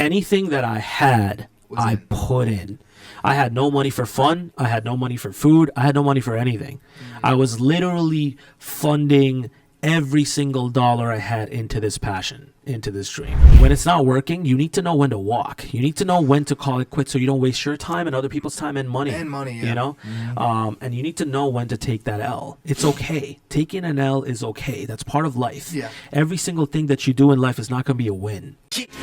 anything that I had, I put in. I had no money for fun. I had no money for food. I had no money for anything. I was literally funding every single dollar I had into this passion, into this dream. When it's not working, you need to know when to walk. You need to know when to call it quits so you don't waste your time and other people's time and money. You know? And you need to know when to take that L. It's okay. Taking an L is okay. That's part of life. Every single thing that you do in life is not going to be a win.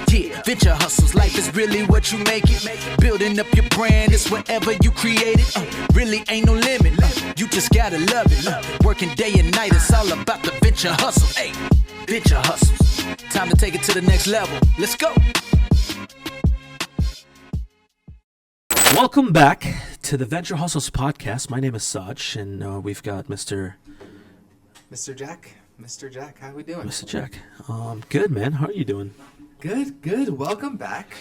Yeah, venture hustles, life is really what you make it. Building up your brand is whatever you create it. Really ain't no limit. You just gotta love it. Working day and night, it's all about the venture hustle. Hey, venture hustles. Time to take it to the next level. Let's go. Welcome back to the Venture Hustles podcast. My name is Saj, and we've got Mr. Jack. Mr. Jack, how we doing? Mr. Jack. Good, man. How are you doing? Good. Welcome back.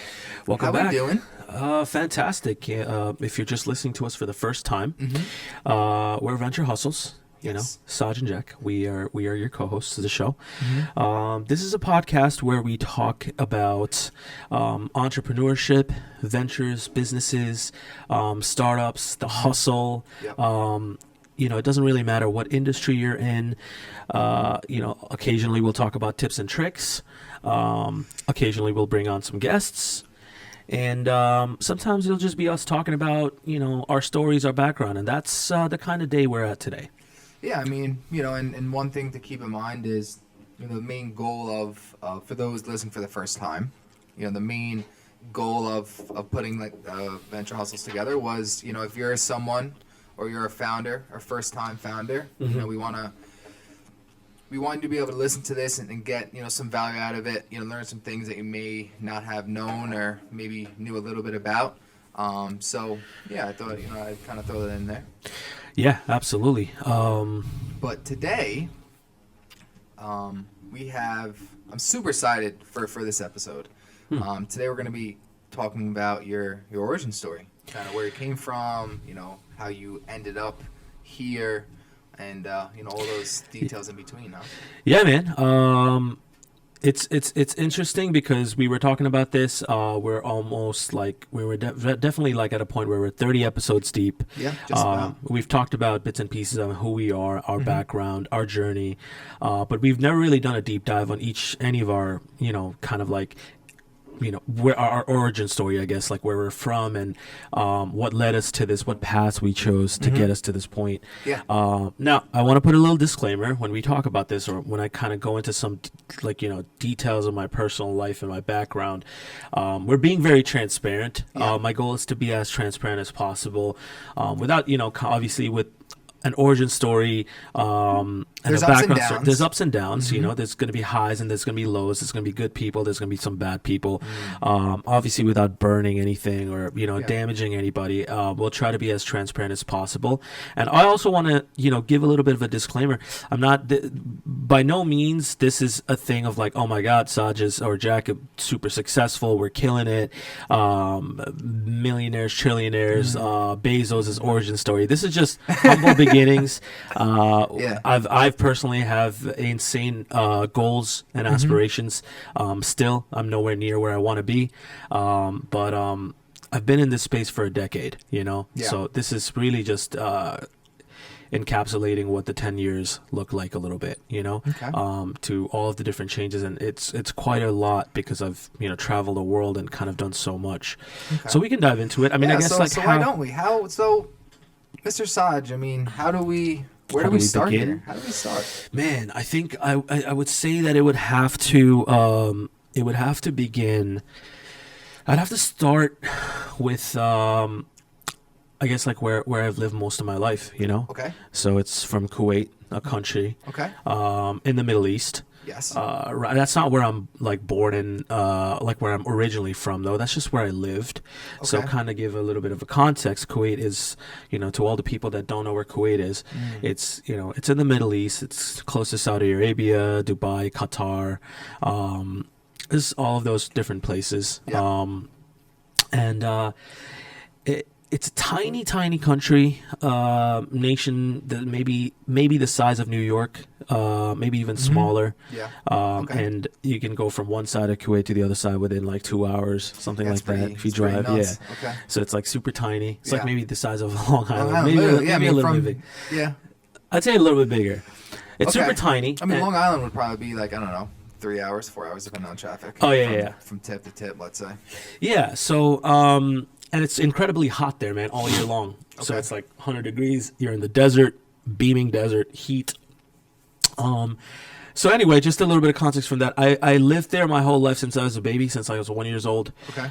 Welcome how back. How we doing? Fantastic. If you're just listening to us for the first time, we're Venture Hustles. You know, Saj and Jack. We are your co-hosts of the show. This is a podcast where we talk about entrepreneurship, ventures, businesses, startups, the hustle. You know, it doesn't really matter what industry you're in. You know, occasionally we'll talk about tips and tricks. Occasionally we'll bring on some guests. And sometimes it'll just be us talking about, you know, our stories, our background. And that's the kind of day we're at today. Yeah, I mean, you know, and one thing to keep in mind is, you know, the main goal of for those listening for the first time, you know, the main goal of putting like Venture Hustles together was, you know, if you're someone or you're a founder or first-time founder, you know, we want you to be able to listen to this and get, you know, some value out of it, you know, learn some things that you may not have known or maybe knew a little bit about. So, yeah, I thought, you know, I'd kind of throw that in there. Yeah, absolutely. But today, I'm super excited for this episode. Today we're going to be talking about your origin story, kind of where you came from, you know, how you ended up here, and you know, all those details in between. Huh? Yeah, man. It's interesting because we were talking about this. We're almost like we were definitely like at a point where we're 30 episodes deep. Yeah, just about. We've talked about bits and pieces of who we are, our background, our journey, but we've never really done a deep dive on any of our, you know, kind of like, you know, where our origin story, I guess, like where we're from and what led us to this, what paths we chose to get us to this point. Yeah. Now, I want to put a little disclaimer when we talk about this, or when I kind of go into some, like, you know, details of my personal life and my background. We're being very transparent. My goal is to be as transparent as possible, without, you know, obviously with an origin story, and there's a background story. There's ups and downs. You know, there's going to be highs and there's going to be lows. There's going to be good people. There's going to be some bad people. Obviously, without burning anything or, you know, damaging anybody, we'll try to be as transparent as possible. And I also want to, you know, give a little bit of a disclaimer. I'm not, by no means, this is a thing of like, oh my God, Saj or Jack are super successful. We're killing it. Millionaires, trillionaires, Bezos' origin story. This is just humble beginnings. I've personally have insane goals and aspirations. Still, I'm nowhere near where I want to be, but I've been in this space for a decade, you know. So this is really just encapsulating what the 10 years look like a little bit, you know. To all of the different changes, and it's quite a lot because I've, you know, traveled the world and kind of done so much. So we can dive into it. I mean, I guess why don't we? Mr. Saj, I mean, where do we start here? How do we start? Man, I think I would say that it would have to begin. I'd have to start with I guess like where I've lived most of my life, you know. Okay. So it's from Kuwait, a country. Okay. In the Middle East. Yes. That's not where I'm like born in, like where I'm originally from though. That's just where I lived. Okay. So kind of give a little bit of a context. Kuwait is, you know, to all the people that don't know where Kuwait is, it's, you know, it's in the Middle East. It's close to Saudi Arabia, Dubai, Qatar. It's all of those different places. Yeah. it's a tiny, tiny country, nation that maybe the size of New York, maybe even smaller. Yeah. And you can go from one side of Kuwait to the other side within like 2 hours, something Yeah, like it's pretty- that. If you it's pretty drive, yeah. nuts. Okay. So it's like super tiny. It's Yeah. like maybe the size of Long Island. Long Island, Maybe, literally, yeah, maybe I a mean, little bit from- big. Yeah. I'd say a little bit bigger. It's Okay. super tiny. I mean, and- Long Island would probably be like, I don't know, 3 hours, 4 hours depending on traffic. Oh, yeah, from, yeah. From tip to tip, let's say. Yeah, so and it's incredibly hot there, man, all year long. So Okay. it's like 100 degrees. You're in the desert, beaming desert heat. So anyway, just a little bit of context from that. I lived there my whole life since I was a baby, since I was 1 year old, Okay.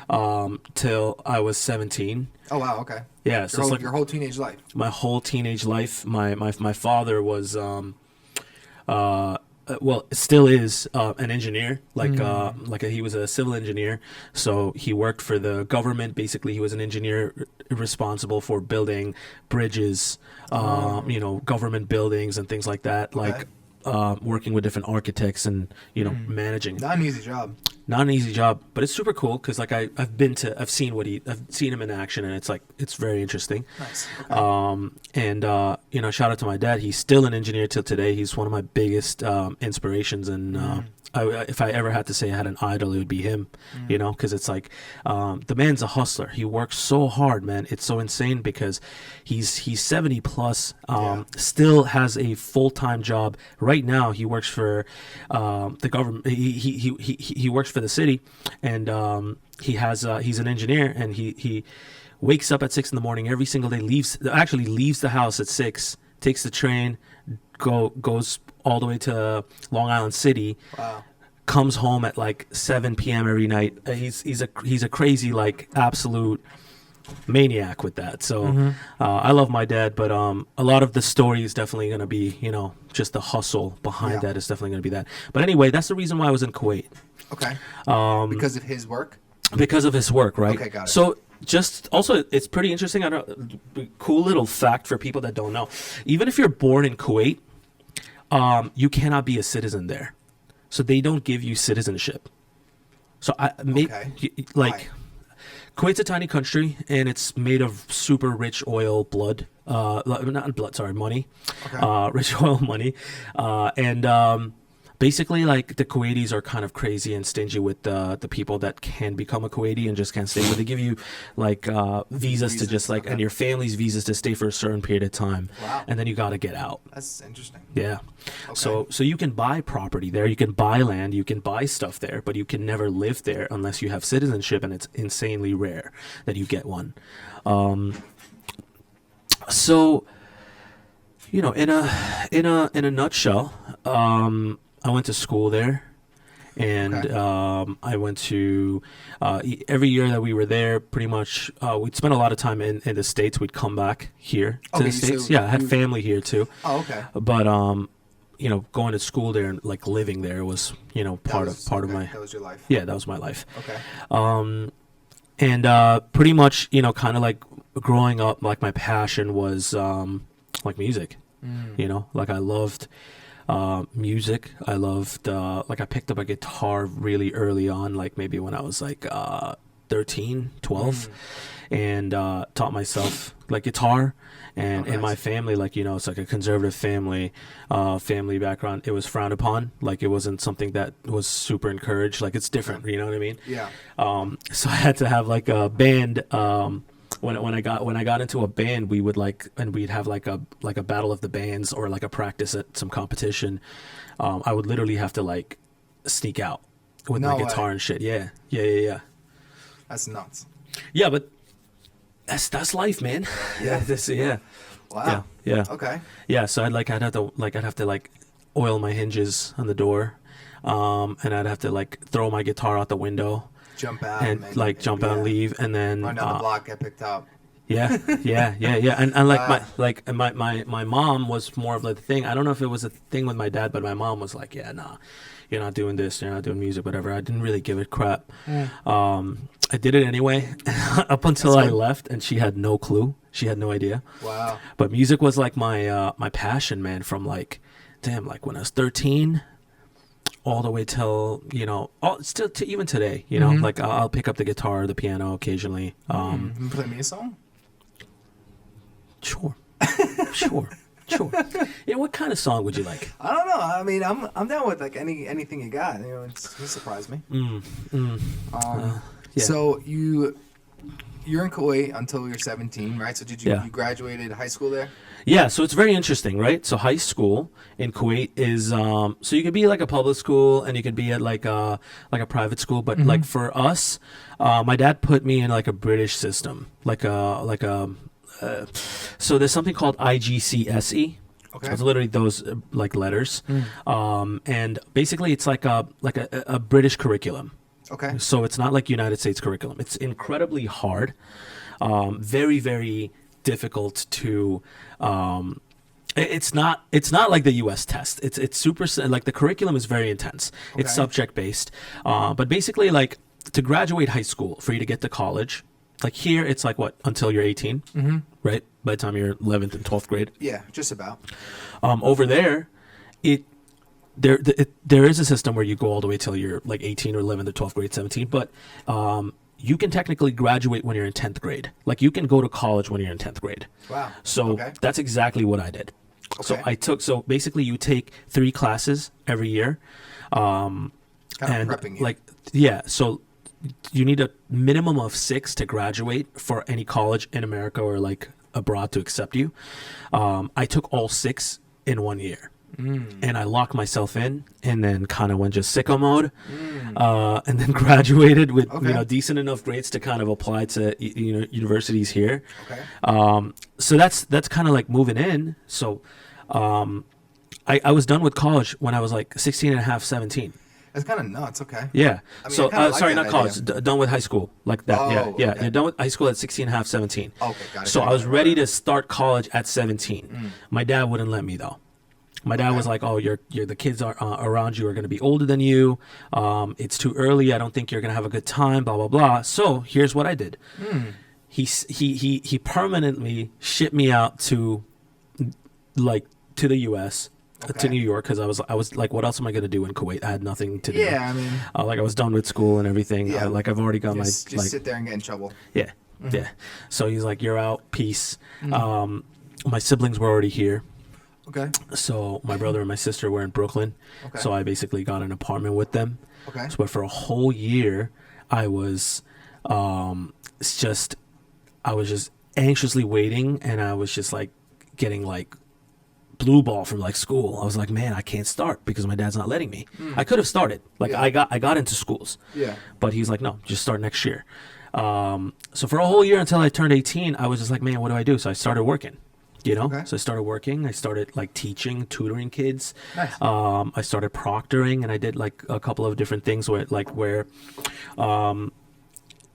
till I was 17. Oh, wow, okay. Yeah, so Your it's whole, like your whole teenage life. my whole teenage life. My father was well, still is an engineer. He was a civil engineer. So he worked for the government. Basically, he was an engineer responsible for building bridges, government buildings and things like that. Like working with different architects and managing. Not an easy job. Not an easy job, but it's super cool because like I've seen him in action, and it's very interesting. Nice. Okay. Shout out to my dad. He's still an engineer till today. He's one of my biggest inspirations, and if I ever had to say I had an idol, it would be him. Because it's like the man's a hustler. He works so hard, man. It's so insane because he's 70 plus, still has a full-time job. Right now, he works for the government. He works for the city, and he's an engineer, and he wakes up at 6 in the morning every single day. Leaves the house at 6, takes the train, goes all the way to Long Island City. Wow. Comes home at like 7 p.m. every night. He's a crazy, like, absolute maniac with that. So I love my dad, but a lot of the story is definitely going to be, just the hustle behind that is definitely going to be that. But anyway, that's the reason why I was in Kuwait. Okay. Because of his work? Because of his work, right? Okay, got it. So just also, it's pretty interesting. Cool little fact for people that don't know. Even if you're born in Kuwait, you cannot be a citizen there. So they don't give you citizenship. So Why? Kuwait's a tiny country, and it's made of super rich oil blood. Money. Okay. Rich oil money. And basically, like, the Kuwaitis are kind of crazy and stingy with the people that can become a Kuwaiti and just can't stay. But they give you like visas to just like, okay. and your family's visas to stay for a certain period of time. Wow. And then you got to get out. That's interesting. Yeah. Okay. So you can buy property there, you can buy land, you can buy stuff there, but you can never live there unless you have citizenship, and it's insanely rare that you get one. So in a nutshell, I went to school there, and Okay. I went to every year that we were there. Pretty much, we'd spend a lot of time in the States. We'd come back here to Okay, the States. so Yeah, I had you- family here too. Oh, okay. But going to school there and like living there was part of my. That was your life. Yeah, that was my life. Okay. And pretty much kind of like growing up, like my passion was like music. Like I loved music. I loved like I picked up a guitar really early on, like maybe when I was like 13, 12, and taught myself like guitar. And in my family, like it's like a conservative family background. It was frowned upon. Like it wasn't something that was super encouraged. Like it's different. You know what I mean? Yeah. So I had to have like a band. When I got into a band, we'd have like a battle of the bands or like a practice at some competition. I would literally have to like sneak out with my guitar and shit. Yeah. That's nuts. Yeah, but that's life, man. Yeah. Wow. Yeah. Okay. Yeah. So I'd have to oil my hinges on the door, and I'd have to like throw my guitar out the window. Jump out And jump out and leave, and then run down the block, get picked up. yeah, and like my mom was more of like the thing. I don't know if it was a thing with my dad, but my mom was like, yeah, nah, you're not doing this, you're not doing music, whatever. I didn't really give it crap. I did it anyway up until I left, and she had no clue. She had no idea. Wow. But music was like my passion, man. From like when I was 13. All the way till still to even today, like I'll pick up the guitar, the piano occasionally. You play me a song? Sure. Sure. Sure. Yeah, what kind of song would you like? I don't know. I mean, I'm down with like anything you got. You know, it surprised me. Yeah. So you're in Kuwait until you're 17, right? So you graduated high school there? Yeah, so it's very interesting, right? So high school in Kuwait is so you could be like a public school and you could be at like a private school, but like for us, my dad put me in like a British system, so there's something called IGCSE. Okay. So it's literally those like letters, and basically it's like a British curriculum. Okay. So it's not like United States curriculum. It's incredibly hard, very, very difficult to. It's not like the U.S. test. It's super like the curriculum is very intense. Okay. It's subject based, but basically like to graduate high school for you to get to college. Like here, it's like what until you're 18, right? By the time you're 11th and 12th grade. Yeah, just about. Over there, there is a system where you go all the way till you're like 18 or 11th or 12th grade, 17. But you can technically graduate when you're in 10th grade. Like you can go to college when you're in 10th grade. Wow. So that's exactly what I did. Okay. So basically you take 3 classes every year. Kind of prepping you. Like, yeah. So you need a minimum of 6 to graduate for any college in America or like abroad to accept you. I took all 6 in 1 year. And I locked myself in and then kind of went just sicko mode and then graduated with decent enough grades to kind of apply to universities here. Okay. So that's kind of like moving in. So I was done with college when I was like 16 and a half, 17. It's kind of nuts. Okay. Yeah. I mean, So I kinda like sorry, that not college. Done with high school like that. Oh, Yeah. okay. You're done with high school at 16 and a half, 17. Okay, got it. So I was ready to start college at 17. My dad wouldn't let me though. My dad was like, "Oh, you're the kids are around you are going to be older than you. It's too early. I don't think you're going to have a good time. Blah blah blah." So here's what I did. He permanently shipped me out to the U.S. To New York because I was like, what else am I going to do in Kuwait? I had nothing to do. Yeah, I mean, like I was done with school and everything. Yeah. I've already got just my sit there and get in trouble. yeah. So he's like, "You're out. Peace." My siblings were already here. Okay. So my brother and my sister were in Brooklyn. Okay. So I basically got an apartment with them. Okay. So, but for a whole year, I was just anxiously waiting, and I was just like getting like blue ball from like school. I was like, man, I can't start because my dad's not letting me. I could have started. Like I got into schools. Yeah. But he's like, no, just start next year. So for a whole year until I turned 18, I was just like, man, what do I do? So I started working. Okay. So I started working. I started like teaching, tutoring kids. Nice. I started proctoring, and I did like a couple of different things where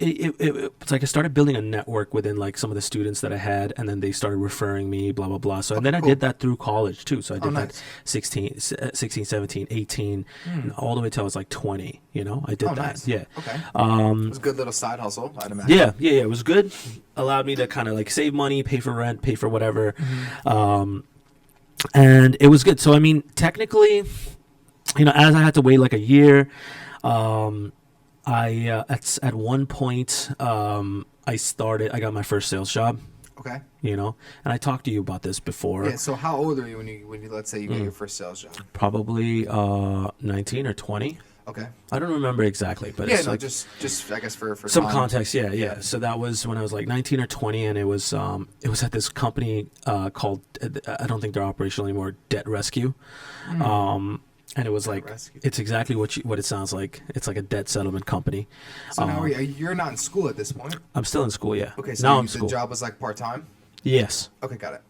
it's like I started building a network within like some of the students that I had, and then they started referring me, blah, blah, blah. So, and then I did that through college too. So I did that 16, 17, 18, and all the way till I was like 20, I did that. Nice. Yeah. Okay. It was a good little side hustle, I'd imagine. Yeah. It was good. Allowed me to kind of like save money, pay for rent, pay for whatever. And it was good. So, I mean, technically, as I had to wait like a year, at one point, I got my first sales job. Okay. And I talked to you about this before. Yeah. So how old are you when you let's say you get your first sales job? Probably 19 or 20. Okay. I don't remember exactly, but Yeah. it's No. like Just I guess for some time. context. Yeah. So that was when I was like 19 or 20, and it was at this company called I don't think they're operational anymore, Debt Rescue. And it was like, Rescue. it's exactly what it sounds like. It's like a debt settlement company. So now you're not in school at this point. I'm still in school, yeah. Okay. So now I'm in the school. job was like part time. Yes. Okay. Got it.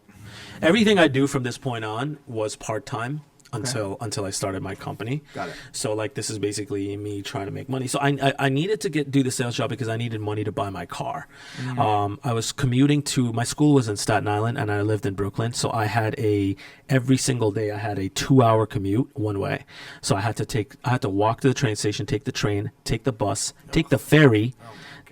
Everything I do from this point on was part-time until I started my company. Got it. So like this is basically me trying to make money. So I needed to do the sales job because I needed money to buy my car. I was commuting to my school was in Staten Island and I lived in Brooklyn. So I had every single day I had a 2-hour commute one way. So I had to walk to the train station, take the train, take the bus, take the ferry,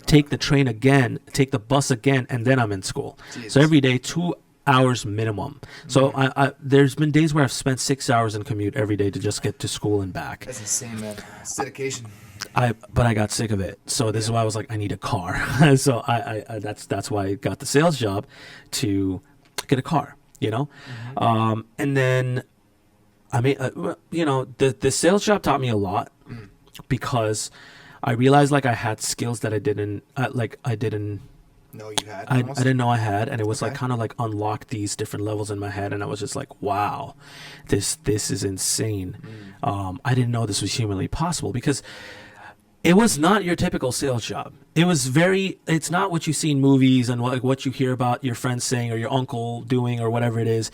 take the train again, take the bus again, and then I'm in school. Jesus. So every day 2 hours minimum. So I there's been days where I've spent 6 hours in commute every day to just get to school and back. That's insane, man. It's dedication. But I got sick of it. So this is why I was like, I need a car. So I that's why I got the sales job to get a car, and then, I mean, the sales job taught me a lot because I realized like I had skills that I didn't No, you had. I didn't know I had, and it was like Okay. kind of like unlocked these different levels in my head, and I was just like, wow, this is insane. I didn't know this was humanly possible because it was not your typical sales job. It's not what you see in movies and what you hear about your friends saying or your uncle doing or whatever it is.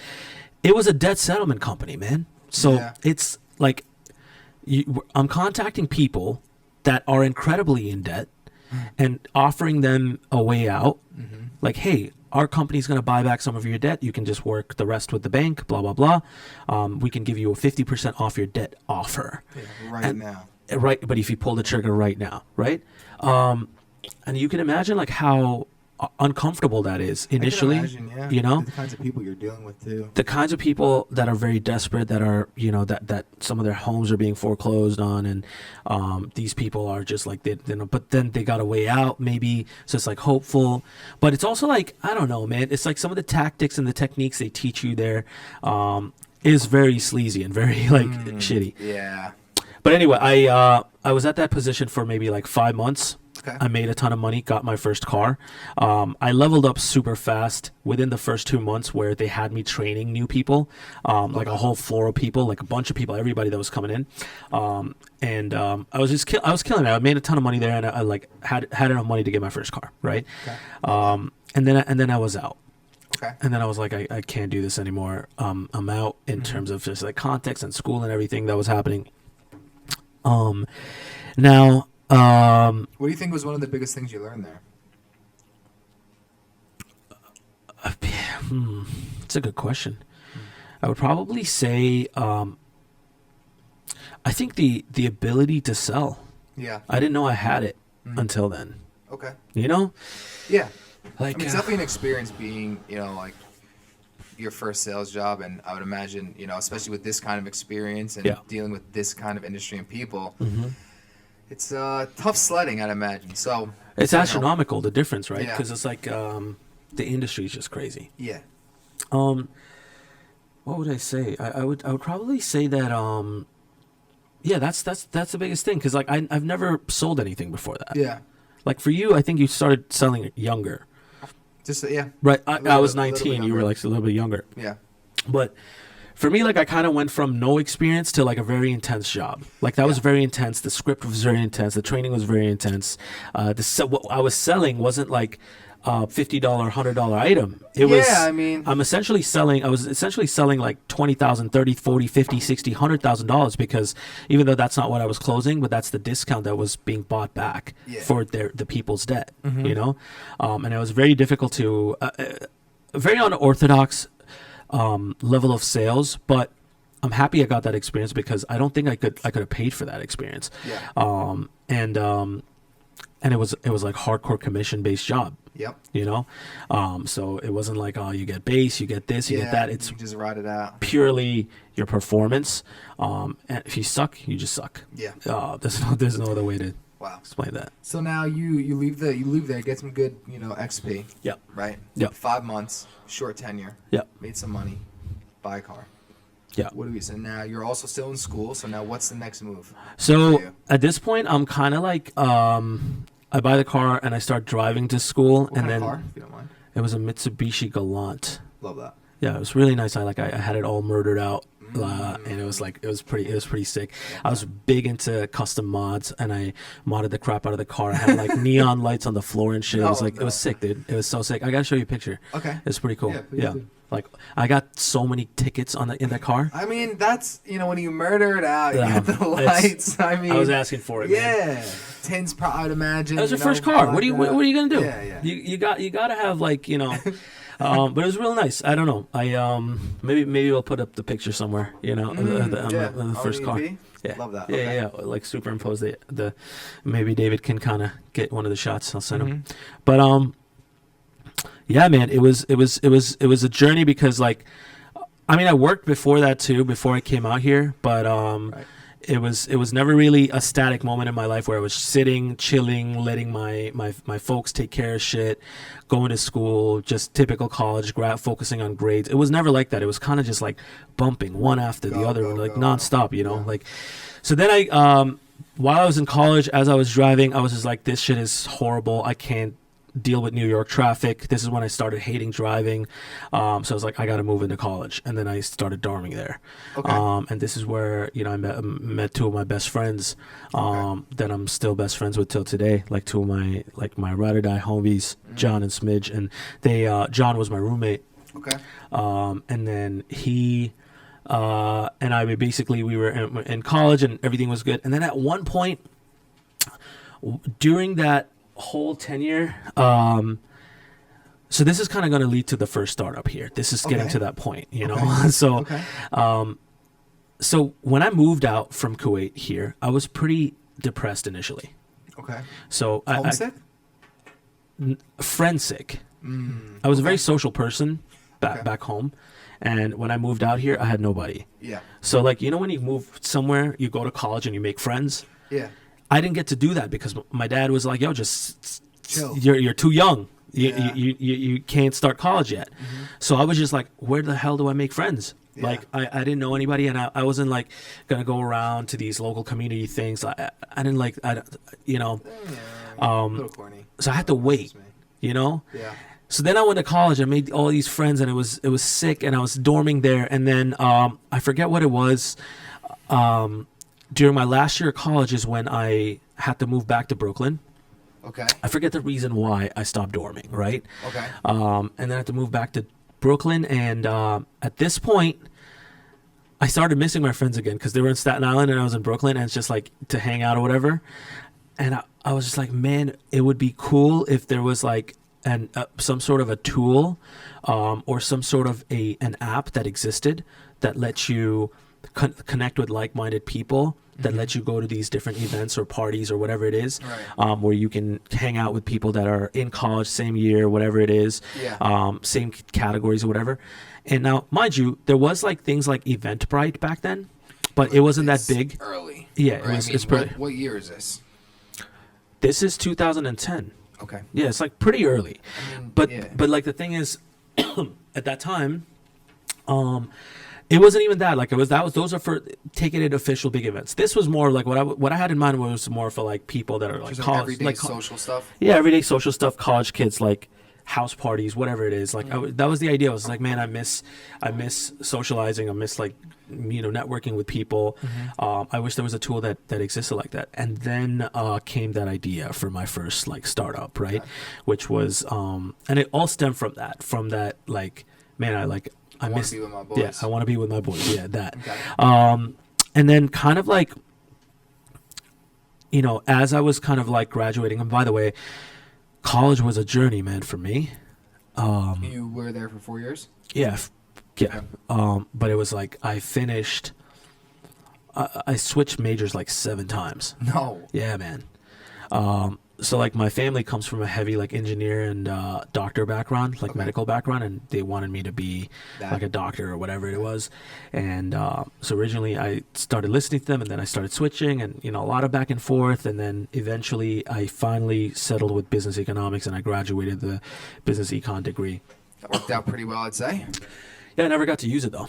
It was a debt settlement company, man. So Yeah. it's like I'm contacting people that are incredibly in debt and offering them a way out. Like, hey, our company's going to buy back some of your debt. You can just work the rest with the bank, blah, blah, blah. We can give you a 50% off your debt offer. Yeah, right And- now. Right, but if you pull the trigger right now, right? And you can imagine like how uncomfortable that is initially. I can imagine, yeah. The kinds of people you're dealing with too. The kinds of people that are very desperate, that are that some of their homes are being foreclosed on, and these people are just like but then they got a way out maybe, so it's like hopeful, but it's also like, I don't know, man. It's like some of the tactics and the techniques they teach you there is very sleazy and very like shitty. Yeah. But anyway, I was at that position for maybe like 5 months. Okay. I made a ton of money, got my first car. I leveled up super fast within the first 2 months, where they had me training new people, like a whole floor of people, like a bunch of people, everybody that was coming in. And I was just I was killing it. I made a ton of money there, and I like had enough money to get my first car, right? Okay. And then I was out. Okay. And then I was like, I can't do this anymore. I'm out in terms of just like context and school and everything that was happening. Now, What do you think was one of the biggest things you learned there? it's a good question. I would probably say, I think the ability to sell. Yeah. I didn't know I had it until then. Okay. You know, Yeah. like I mean, it's definitely an experience being, like your first sales job, and I would imagine, especially with this kind of experience and Yeah. dealing with this kind of industry and people, it's tough sledding, I'd imagine. So it's astronomical, the difference, right? Yeah. Because it's like the industry is just crazy. Yeah. What would I say? I would probably say that yeah, that's the biggest thing, because like I've never sold anything before that. Yeah. Like for you, I think you started selling younger. Just yeah. Right, A I little was bit- a little 19. bit You were younger. like a little bit younger. Yeah. But for me, like I kind of went from no experience to like a very intense job. Like that was very intense. The script was very intense. The training was very intense. What I was selling wasn't like $50, $100 item. It was. Yeah, I mean- I was essentially selling like $20,000, $30,000, $40,000, $50,000, $60,000, $100,000, because even though that's not what I was closing, but that's the discount that was being bought back Yeah. for the people's debt. And it was very difficult to, very unorthodox level of sales, but I'm happy I got that experience, because I don't think I could have paid for that experience. Yeah. And it was like hardcore commission based job. Yep. So it wasn't like, oh, you get base, you get this, you get that. It's you just ride it out. purely your performance. And if you suck, you just suck. Yeah. There's no other way to Wow. explain that. So now you leave there, get some good, XP, Yep. right? Yep. 5 months, short tenure. Yep. Made some money, buy a car. Yeah. What do we say now? You're also still in school, so now what's the next move? So for you? at this point, I'm kind of like, I buy the car and I start driving to school, What and kind then of car, if you don't mind? it was a Mitsubishi Galant. Love that. Yeah, it was really nice. I had it all murdered out, and it was pretty sick. I was big into custom mods, and I modded the crap out of the car. I had like neon lights on the floor and shit. It was like, it was sick, dude. It was so sick. I gotta show you a picture. Okay. It's pretty cool. Yeah, please do. Like I got so many tickets in the car. I mean, that's, when you murder it out, you Yeah, got the it's- lights. I mean, I was asking for it, man. yeah. Tins, I'd imagine. That was your first car. What are you gonna do? Yeah. You gotta have like but it was real nice. I don't know. I maybe we'll put up the picture somewhere. On the first car. OEP? Yeah. Love that. Yeah, Okay. yeah. Like superimpose the maybe David can kind of get one of the shots. I'll send him. Mm-hmm. But yeah, man, it was a journey, because like, I mean, I worked before that too, before I came out here, but it was never really a static moment in my life where I was sitting, chilling, letting my folks take care of shit, going to school, just typical college, focusing on grades. It was never like that. It was kind of just like bumping one after the other, like nonstop, you know, like. So then while I was in college, as I was driving, I was just like, this shit is horrible. I can't deal with New York traffic. This is when I started hating driving. So I was like, I got to move into college. And then I started dorming there. Okay. And this is where, you know, I met two of my best friends that I'm still best friends with till today. Like two of my ride or die homies, John and Smidge. And John was my roommate. Okay. And then he and I we were in college and everything was good. And then at one point during that whole tenure, so this is kind of going to lead to the first startup here. This is getting to that point, you know. So so when I moved out from Kuwait here, I was pretty depressed initially. Okay. So Homesick? Friend sick. I was a very social person back home, and when I moved out here, I had nobody. Yeah. So like, you know, when you move somewhere, you go to college and you make friends. Yeah. I didn't get to do that because my dad was like, yo, just chill. You're too young. Yeah. You can't start college yet. So I was just like, where the hell do I make friends? Yeah. Like I didn't know anybody, and I wasn't like gonna go around to these local community things. I didn't like, you know, a little corny. so I had to wait, you know. Yeah. So then I went to college. I made all these friends, and it was sick. And I was dorming there. And then I forget what it was. During my last year of college is when I had to move back to Brooklyn. Okay. I forget the reason why I stopped dorming, right? Okay. And then I had to move back to Brooklyn. And at this point, I started missing my friends again because they were in Staten Island and I was in Brooklyn, and it's just like to hang out or whatever. And I was just like, man, it would be cool if there was like some sort of a tool or some sort of an app that existed that lets you connect with like-minded people, that lets you go to these different events or parties or whatever it is, where you can hang out with people that are in college, same year, whatever it is, same categories or whatever. And now, mind you, there was like things like Eventbrite back then, but it wasn't that big. Early. Yeah, Right? it's pretty. What year is this? This is 2010. Okay. Yeah, it's like pretty early. I mean, But like the thing is, at that time, it wasn't even that. Like those are for taking it official big events. This was more like what I had in mind was more for like people that are like just college, everyday like social stuff. Yeah, everyday social stuff, college kids, like house parties, whatever it is. Like that was the idea. I was like, man, I miss socializing. I miss like, you know, networking with people. I wish there was a tool that existed like that. And then came that idea for my first like startup, right? Okay. Which was and it all stemmed from that like, man, I want to be with my boys. Yeah, I want to be with my boys. Yeah, that. Okay. And then kind of like, you know, as I was kind of like graduating, and by the way, college was a journey, man, for me. You were there for 4 years? Yeah. But it was like I finished, I switched majors like 7 times. No. Yeah, man. So like my family comes from a heavy like engineer and doctor background, like medical background, and they wanted me to be like a doctor or whatever it was. And so originally I started listening to them, and then I started switching, and you know, a lot of back and forth, and then eventually I finally settled with business economics, and I graduated the business econ degree. That worked out pretty well, I'd say. Yeah, I never got to use it though.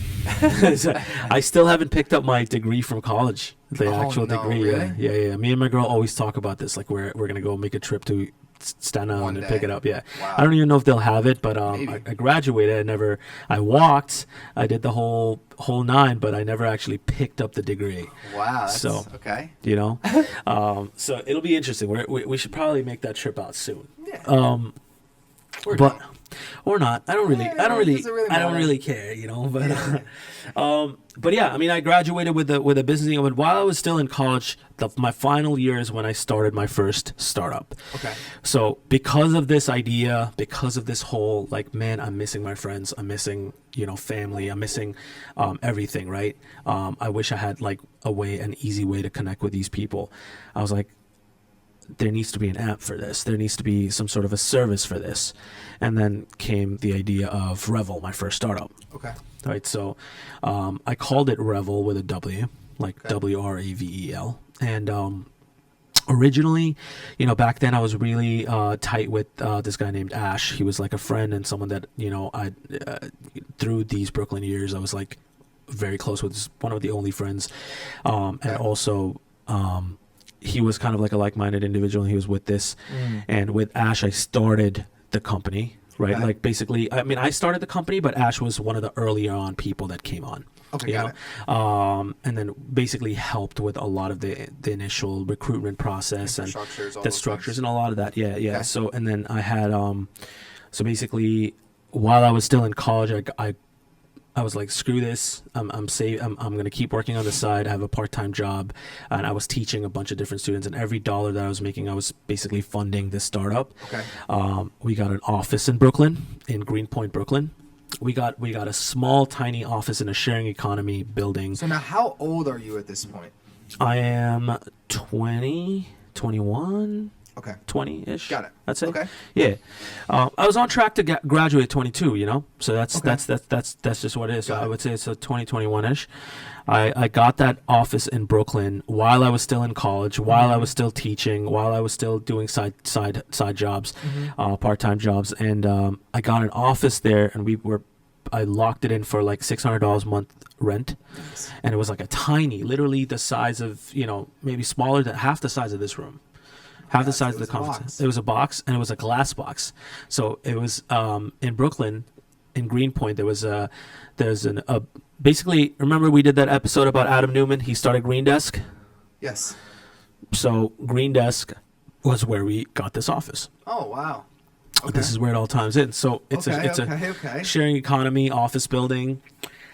So I still haven't picked up my degree from college, the actual degree. Really? Yeah. Me and my girl always talk about this. Like we're gonna go make a trip to Staten Island and pick it up. Yeah, Wow. I don't even know if they'll have it, but Maybe. I graduated. I walked. I did the whole 9, but I never actually picked up the degree. Wow. That's, So okay. you know, so it'll be interesting. We should probably make that trip out soon. Yeah. But or not. I don't doesn't really matter. care, you know. But yeah, I mean, I graduated with a business degree. But while I was still in college, my final year is when I started my first startup. Okay. So because of this idea, because of this whole like, man, I'm missing my friends, I'm missing, you know, family, I'm missing everything, right? I wish I had like an easy way to connect with these people. I was like, there needs to be an app for this. There needs to be some sort of a service for this. And then came the idea of Revel, my first startup. Okay. Right. So I called it Revel with a W. like Okay. WRAVEL. And originally, back then I was really tight with this guy named Ash. He was like a friend and someone that, I through these Brooklyn years, I was like very close with. He's one of the only friends. And also, he was kind of like a like-minded individual, and he was with this. And with Ash, I started the company, right? Okay. Like basically, I mean, I started the company, but Ash was one of the earlier on people that came on. Okay, you got know? And then basically helped with a lot of the initial recruitment process and Structures, all the those structures things. and a lot of that. Yeah. Okay. So, and then I had, so basically while I was still in college, I was like, screw this. I'm going to keep working on the side. I have a part-time job, and I was teaching a bunch of different students, and every dollar that I was making, I was basically funding this startup. Okay. We got an office in Brooklyn, in Greenpoint, Brooklyn. We got a small, tiny office in a sharing economy building. So now, how old are you at this point? I am 20, 21, Okay. 20-ish. Got it. I'd say. Okay. Yeah. I was on track to graduate at 22, so that's Okay. that's just what it is. So Got I it. would say it's a 2021-ish. I got that office in Brooklyn while I was still in college, while I was still teaching, while I was still doing side jobs, part-time jobs, and I got an office there, and I locked it in for like $600 a month rent, and it was like a tiny, literally the size of, maybe smaller than half the size of this room. Half the Yes, size it of the was a conference. box. It was a box, and it was a glass box. So it was in Brooklyn, in Greenpoint. Basically, remember we did that episode about Adam Newman? He started Green Desk. Yes. So Green Desk was where we got this office. Oh wow. Okay. This is where it all ties in. So it's Okay. a sharing economy office building.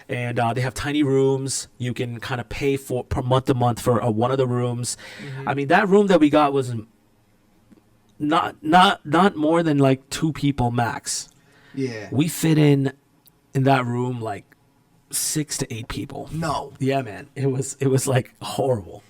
And they have tiny rooms. You can kind of pay for per month to month for one of the rooms. I mean, that room that we got was not more than like 2 people max. Yeah. We fit in that room like 6 to 8 people. No. Yeah, man. It was like horrible.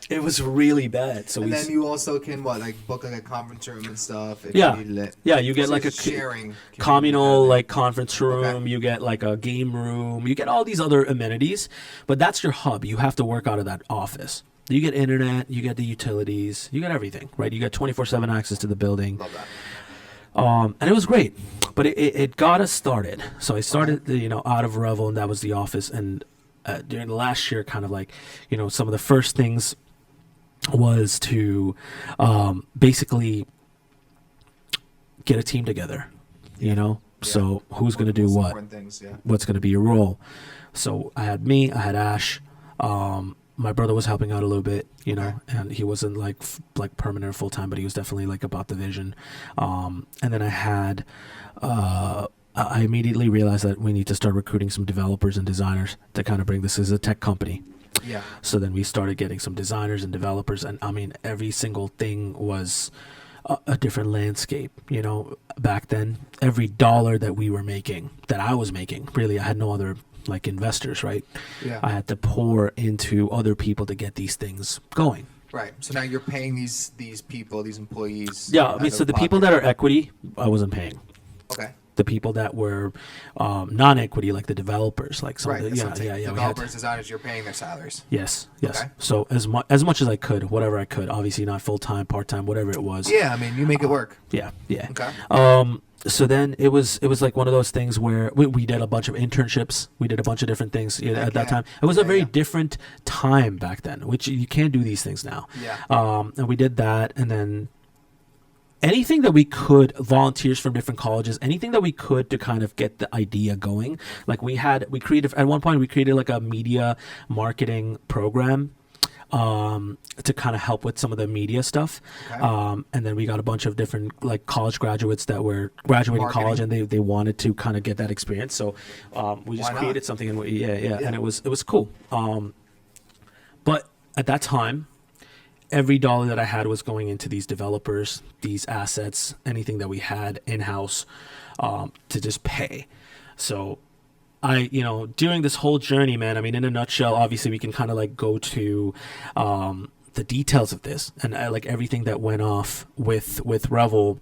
It was really bad. So And we then you also can book like a conference room and stuff if Yeah. you needed it. Yeah, you get So like a it's sharing communal like conference room. Okay. You get like a game room. You get all these other amenities, but that's your hub. You have to work out of that office. You get internet. You get the utilities. You get everything, right? You got 24/7 access to the building. Love that. And it was great, but it got us started. So I started, out of Revel, and that was the office. And during the last year, kind of like, some of the first things was to basically get a team together, So who's going to do Most what? important things, yeah. What's going to be your role? So I had Ash. My brother was helping out a little bit, Okay. and he wasn't like permanent or full time, but he was definitely like about the vision. And then I had, I immediately realized that we need to start recruiting some developers and designers to kind of bring this as a tech company. Yeah. So then we started getting some designers and developers, and I mean, every single thing was a different landscape. Back then, every dollar that we were making, that I was making, really, I had no other like investors, right? Yeah. I had to pour into other people to get these things going. Right. So now you're paying these people, these employees. Yeah, I mean, out so of the people pocket. that are equity, I wasn't paying. Okay. The people that were non-equity, like the developers, like some Right. of the, That's what I'm saying. we had Developers, designers, you're paying their salaries. Yes. Okay. So as much as I could, whatever I could, obviously not full time, part time, whatever it was. Yeah. I mean, you make it work. Yeah. Okay. So then it was like one of those things where we did a bunch of internships. We did a bunch of different things at that yeah. time. It was a very Yeah. different time back then, which you can't do these things now. Yeah. And we did that, and then anything that we could, volunteers from different colleges, anything that we could to kind of get the idea going. Like we created at one point, we created like a media marketing program to kind of help with some of the media stuff. Okay. And then we got a bunch of different like college graduates that were graduating Marketing. college, and they wanted to kind of get that experience. So we just Why not? created something, and and it was cool. But at that time, every dollar that I had was going into these developers, these assets, anything that we had in-house to just pay. So during this whole journey, man, I mean, in a nutshell, obviously we can kind of like go to the details of this and like everything that went off with Revel.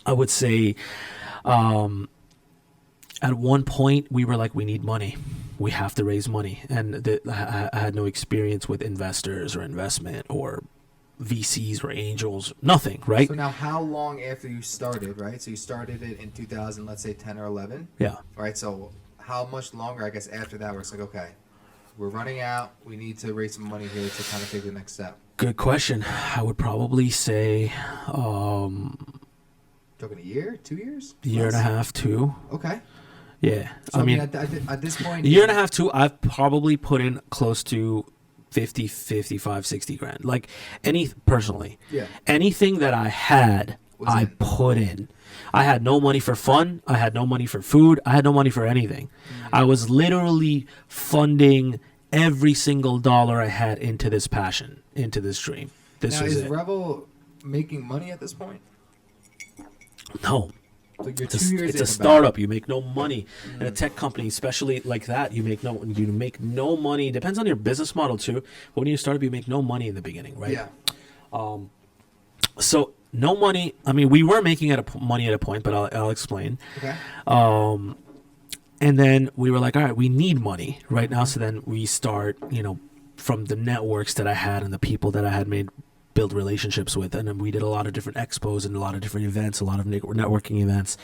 I would say at one point we were like, we need money. we have to raise money. And I had no experience with investors or investment or VCs or angels, nothing, right? So now how long after you started, right? So you started it in 2000, let's say 10 or 11? Yeah. Right, so how much longer, I guess, after that where it's like, okay, we're running out, we need to raise some money here to kind of take the next step? Good question. I would probably say Talking a year, 2 years? year and a half, 2. Okay. Yeah. So I mean, at this point, a year and a half, 2, I've probably put in close to 50, 55, 60 grand. Like personally, Yeah. anything that I had, I put in. I had no money for fun. I had no money for food. I had no money for anything. I was literally funding every single dollar I had into this passion, into this dream. This now, was is it. Revel making money at this point? No. So you're It's 2 years it's in a startup. You make no money in a tech company, especially like that. You make no money. Depends on your business model too. But when you start up, you make no money in the beginning, right? Yeah. So no money. I mean, we were making money at a point, but I'll explain. Okay. And then we were like, all right, we need money right now. So then we start, from the networks that I had and the people that I had build relationships with, and then we did a lot of different expos and a lot of different events, a lot of networking events.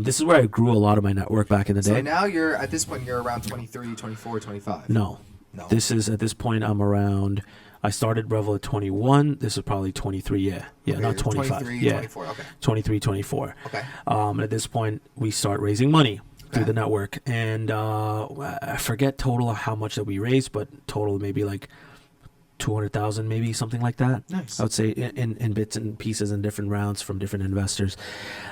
This is where I grew a lot of my network back in the day. So now at this point you're around 23, 24, 25. No. This is, at this point, I'm around, I started Revel at 21. This is probably 23, yeah, Okay, not 25. 23, yeah. 24, okay. 23, 24. Okay. At this point, we start raising money through the network, and I forget total how much that we raised, but total maybe like 200,000, maybe something like that. Nice. I would say in bits and pieces in different rounds from different investors.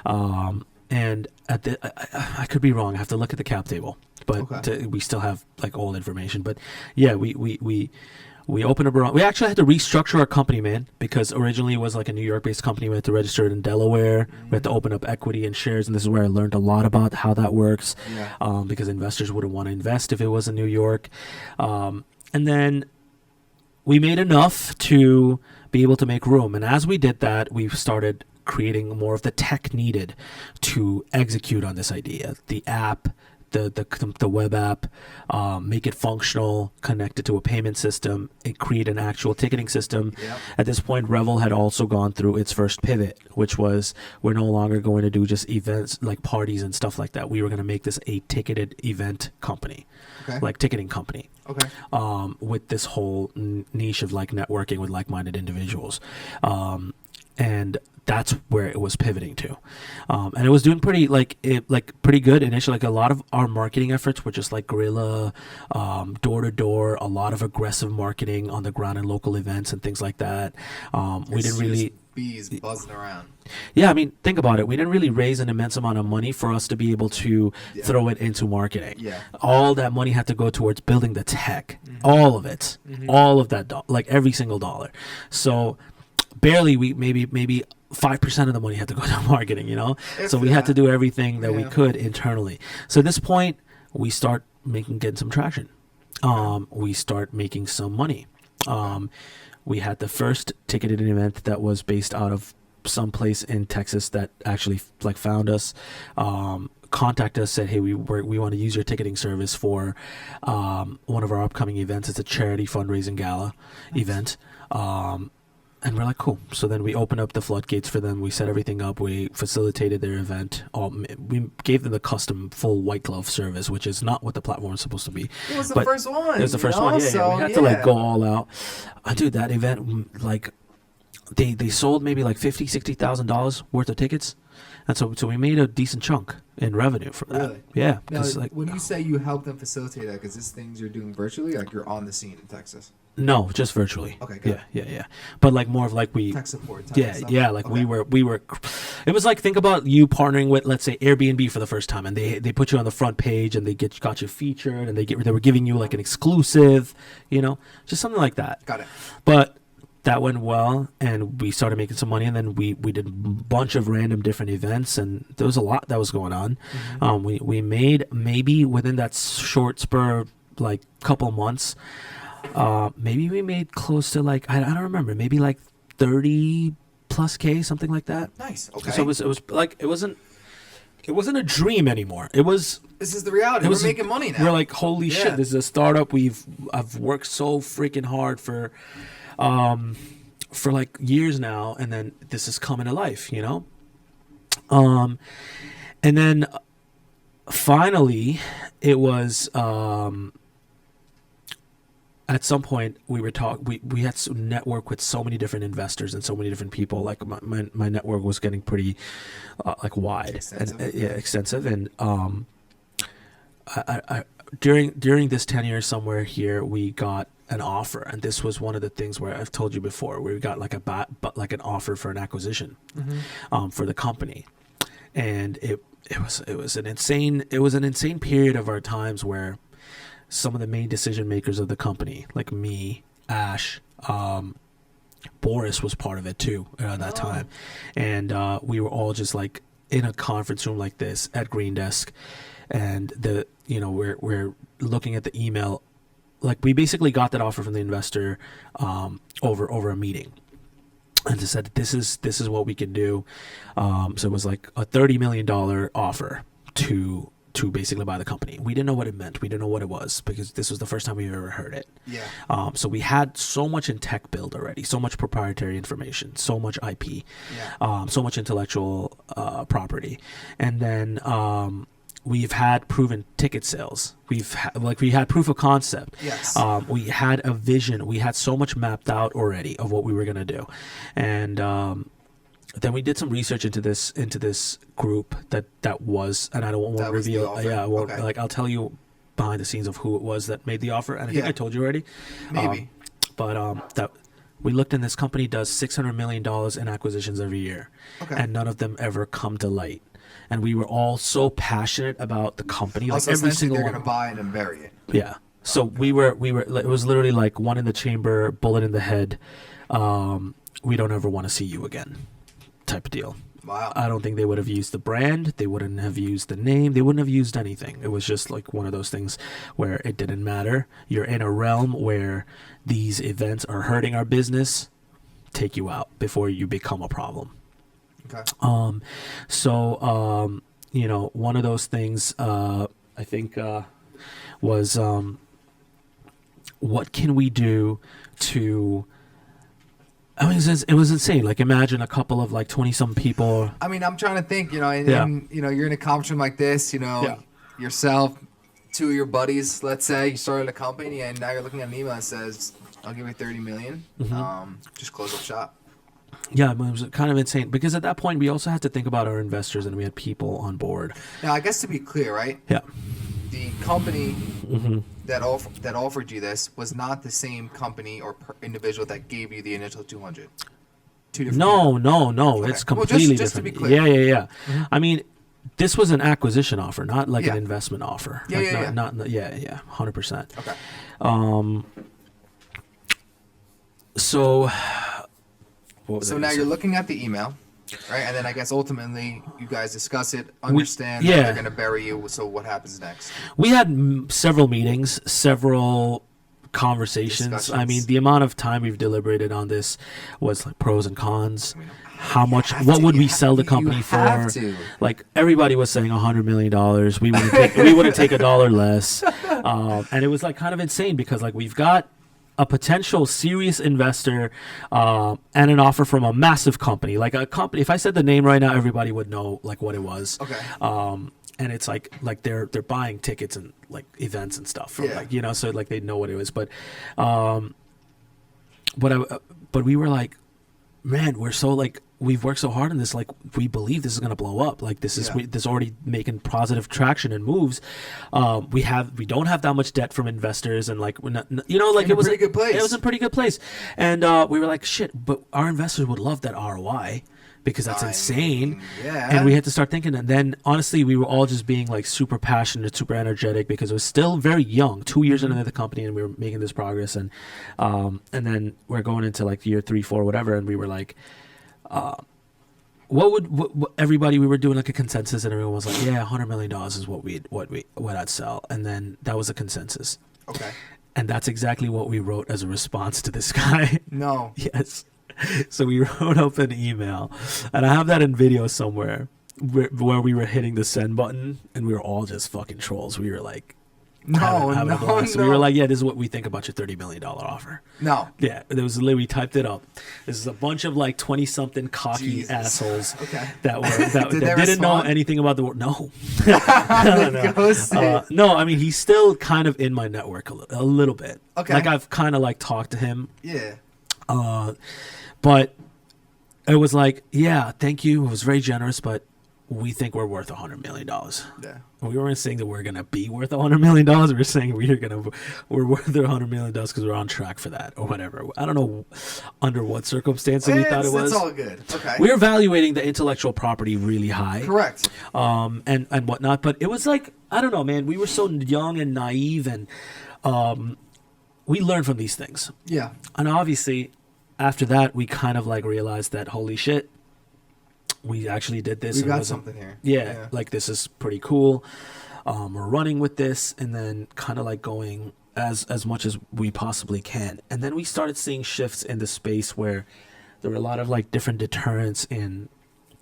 And I could be wrong. I have to look at the cap table, but we still have like old information. But yeah, we opened up. We actually had to restructure our company, man, because originally it was like a New York-based company. We had to register it in Delaware. We had to open up equity and shares, and this is where I learned a lot about how that works. Yeah. Because investors wouldn't want to invest if it was in New York. And then we made enough to be able to make room. And as we did that, we started creating more of the tech needed to execute on this idea. The app, the web app, make it functional, connect it to a payment system, create an actual ticketing system. Yep. At this point, Revel had also gone through its first pivot, which was we're no longer going to do just events like parties and stuff like that. We were going to make this a ticketed event company, like ticketing company. Okay. With this whole niche of like networking with like-minded individuals. And that's where it was pivoting to. And it was doing pretty good initially. Like a lot of our marketing efforts were just like guerrilla, door to door, a lot of aggressive marketing on the ground in local events and things like that. We didn't really bees buzzing around. Yeah, I mean, think about it. We didn't really raise an immense amount of money for us to be able to throw it into marketing. Yeah. All that money had to go towards building the tech. All of it. All of that, like every single dollar. So barely maybe 5% of the money had to go to marketing, so we had to do everything that we could internally. So at this point, we start getting some traction. We start making some money. We had the first ticketed event that was based out of someplace in Texas that actually found us, contacted us, said, hey, we want to use your ticketing service for one of our upcoming events. It's a charity fundraising gala event. And we're like, cool. So then we opened up the floodgates for them. We set everything up. We facilitated their event. We gave them the custom full white glove service, which is not what the platform is supposed to be. It was the first one. It was the first one. Yeah, So, we had to go all out. Dude, that event, they sold maybe $50,000-$60,000 worth of tickets. And so we made a decent chunk in revenue from that. Really? Yeah. Now, when you say you help them facilitate that, because this things you're doing virtually, like you're on the scene in Texas? No, just virtually. Okay, good. Yeah. But more of we tech support type yeah, of stuff. yeah. We were. It was think about you partnering with, let's say, Airbnb for the first time, and they put you on the front page, and they got you featured, and they were giving you an exclusive, just something like that. Got it. But that went well, and we started making some money, and then we did a bunch of random different events, and there was a lot that was going on. We made, maybe within that short spur, couple months, maybe we made close to I don't remember, maybe 30 plus K, something like that. Nice. Okay. So it was it it wasn't a dream anymore. It was. This is the reality. We're making money now. We're like, holy shit! This is a startup. I've worked so freaking hard for like years now, and then this is coming to life, you know. And then finally, it was at some point we had to network with so many different investors and so many different people. Like my network was getting pretty like wide extensive. And extensive. And I during this tenure somewhere here, we got an offer, and this was one of the things where I've told you before, we got like an offer for an acquisition for the company. And it was an insane period of our times where some of the main decision makers of the company, like me, Ash, Boris was part of it too at that time, and we were all just like in a conference room like this at Green Desk, and we're looking at the email, like we basically got that offer from the investor over a meeting. And they said, this is what we can do. So it was like a $30 million offer to basically buy the company. We didn't know what it meant. We didn't know what it was, because this was the first time we ever heard it. Yeah. So we had so much in tech build already, so much proprietary information, so much IP, so much intellectual property. And then we've had proven ticket sales. We had proof of concept. Yes. We had a vision. We had so much mapped out already of what we were gonna do, and then we did some research into this group that was, and I won't reveal. Yeah, I won't, okay. Like I'll tell you behind the scenes of who it was that made the offer, and I think I told you already. Maybe. But that we looked, and this company does $600 million in acquisitions every year, and none of them ever come to light. And we were all so passionate about the company, like every single one. They're gonna buy it and bury it. Yeah. So we were. It was literally like one in the chamber, bullet in the head. We don't ever want to see you again, type of deal. Wow. I don't think they would have used the brand. They wouldn't have used the name. They wouldn't have used anything. It was just like one of those things where it didn't matter. You're in a realm where these events are hurting our business. Take you out before you become a problem. Okay. So one of those things, I think, was, what can we do to, I mean, it was insane. Like, imagine a couple of like 20-some people. I mean, I'm trying to think, and you're in a conference room like this, yourself, two of your buddies, let's say you started a company, and now you're looking at an email that says, I'll give you $30 million. Just close up shop. Yeah, it was kind of insane, because at that point we also had to think about our investors, and we had people on board. Now, I guess to be clear, right? Yeah. The company that offered you this was not the same company or individual that gave you the initial 200. Two different people. No. Okay. It's completely just different. To be clear. Yeah. I mean, this was an acquisition offer, not like an investment offer. Yeah. Not 100%. Okay. So now you're looking at the email, right? And then I guess ultimately you guys discuss it, understand that they're going to bury you. So what happens next? We had several meetings, several conversations. I mean, the amount of time we've deliberated on this was like pros and cons. How much? What would we sell the company for? Like everybody was saying $100 million. We wouldn't take a dollar less. And it was like kind of insane, because like we've got a potential serious investor and an offer from a massive company, like a company. If I said the name right now, everybody would know like what it was. Okay. And it's like they're buying tickets and like events and stuff from so like they know what it was. But we were like, man, we're so like, we've worked so hard on this, like we believe this is going to blow up, like this is this already making positive traction and moves. We don't have that much debt from investors, and like we're not, like it was a pretty good place. It was a pretty good place, and we were like, shit, but our investors would love that ROI, because that's insane. And we had to start thinking. And then honestly, we were all just being like super passionate, super energetic, because it was still very young, 2 years into the company, and we were making this progress. And then we're going into like year 3, 4, whatever. And we were like, what everybody, we were doing like a consensus, and everyone was like, yeah, $100 million is what I'd sell. And then that was a consensus. Okay. And that's exactly what we wrote as a response to this guy. No. Yes. So we wrote up an email, and I have that in video somewhere. where we were hitting the send button and we were all just fucking trolls. We were like, having a blast. no. We were like, yeah, this is what we think about your $30 million offer. No. Yeah, there was literally, we typed it up. This is a bunch of like 20-something cocky Jesus. assholes Okay. that didn't know respond? anything about the world. No. Ghosted. No, I mean, he's still kind of in my network a little bit. Okay. Like I've kind of like talked to him. Yeah. But it was like, yeah, thank you. It was very generous, but we think we're worth $100 million. Yeah. We weren't saying that we're gonna be worth $100 million. We're saying we're worth $100 million because we're on track for that or whatever. I don't know under what circumstances we thought it was. It's all good. Okay. We're evaluating the intellectual property really high. Correct. And whatnot. But it was like, I don't know, man. We were so young and naive, and we learned from these things. Yeah. And obviously, after that, we kind of like realized that, holy shit, we actually did this. We and got wasn't- something here. Yeah, like this is pretty cool. We're running with this, and then kind of like going as much as we possibly can. And then we started seeing shifts in the space where there were a lot of like different deterrents in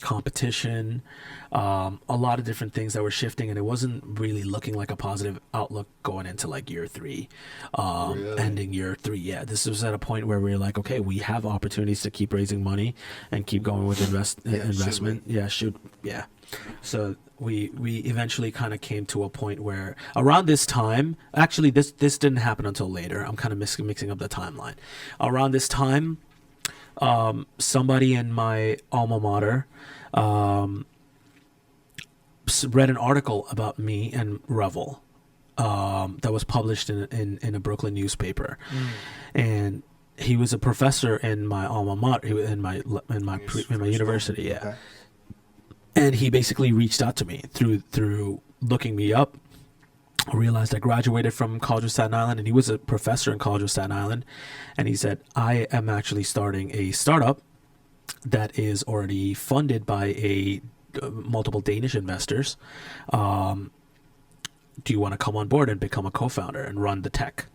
competition, a lot of different things that were shifting, and it wasn't really looking like a positive outlook going into like year 3, Really? ending year 3. Yeah, this was at a point where we were like, okay, we have opportunities to keep raising money and keep going with investment. Yeah. So we eventually kind of came to a point where around this time, actually this didn't happen until later. I'm kind of mixing up the timeline. Around this time, somebody in my alma mater read an article about me and Revel that was published in a Brooklyn newspaper, and he was a professor in my alma mater, in my university. Yeah. Okay. And he basically reached out to me through looking me up. I realized I graduated from College of Staten Island, and he was a professor in College of Staten Island. And he said, I am actually starting a startup that is already funded by multiple Danish investors. Do you want to come on board and become a co-founder and run the tech?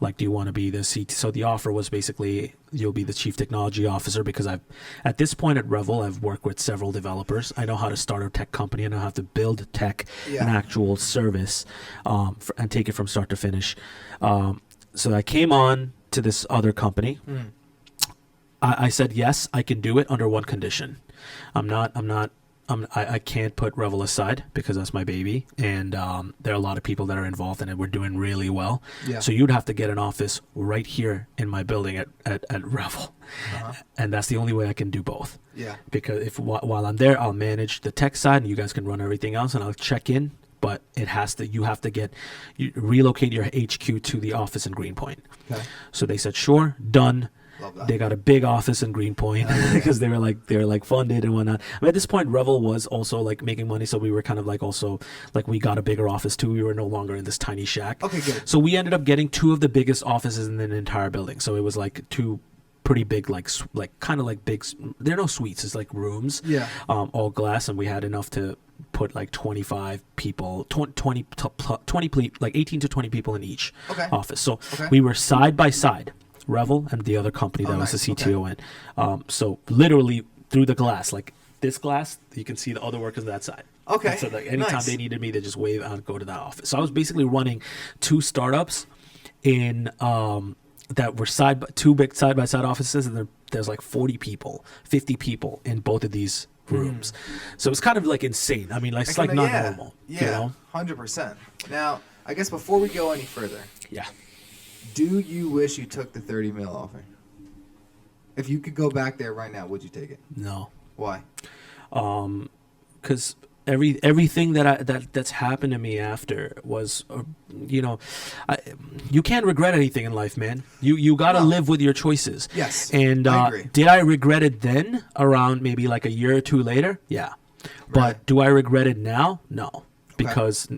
Like, do you want to be the CT? So the offer was basically, you'll be the chief technology officer, because at this point at Revel, I've worked with several developers. I know how to start a tech company. I know how to build tech, an actual service, and take it from start to finish. So I came on to this other company. I said, yes, I can do it under one condition. I can't put Revel aside because that's my baby, and there are a lot of people that are involved in it. We're doing really well. Yeah. So you'd have to get an office right here in my building at Revel, and that's the only way I can do both. Yeah. Because while I'm there, I'll manage the tech side, and you guys can run everything else, and I'll check in. But you have to relocate your HQ to the office in Greenpoint. Okay. So they said, sure, done. Love that. They got a big office in Greenpoint because they were like funded and whatnot. I mean, at this point, Revel was also like making money, so we were kind of like also like we got a bigger office too. We were no longer in this tiny shack. Okay, good. So we ended up getting 2 of the biggest offices in the entire building. So it was like 2 pretty big, like kind of like big. They're no suites. It's like rooms. Yeah. All glass, and we had enough to put like 25 people, 20 like 18 to 20 people in each office. So we were side by side. Revel and the other company that was the CTO in. So literally through the glass, like this glass, you can see the other workers on that side. Okay. And so like anytime they needed me, they just wave out and go to that office. So I was basically running 2 startups in that were 2 big side by side offices, and there's like 40 people, 50 people in both of these rooms. So it's kind of like insane. I mean, like it's like not normal. Yeah. You know? 100%. Now, I guess before we go any further. Yeah. Do you wish you took the 30 mil offer? If you could go back there right now, would you take it? No. Why? Because everything that's happened to me after was, you can't regret anything in life, man. You got to live with your choices. Yes. And I agree. did I regret it then? Around maybe like a year or 2 later? Yeah. But do I regret it now? No. Because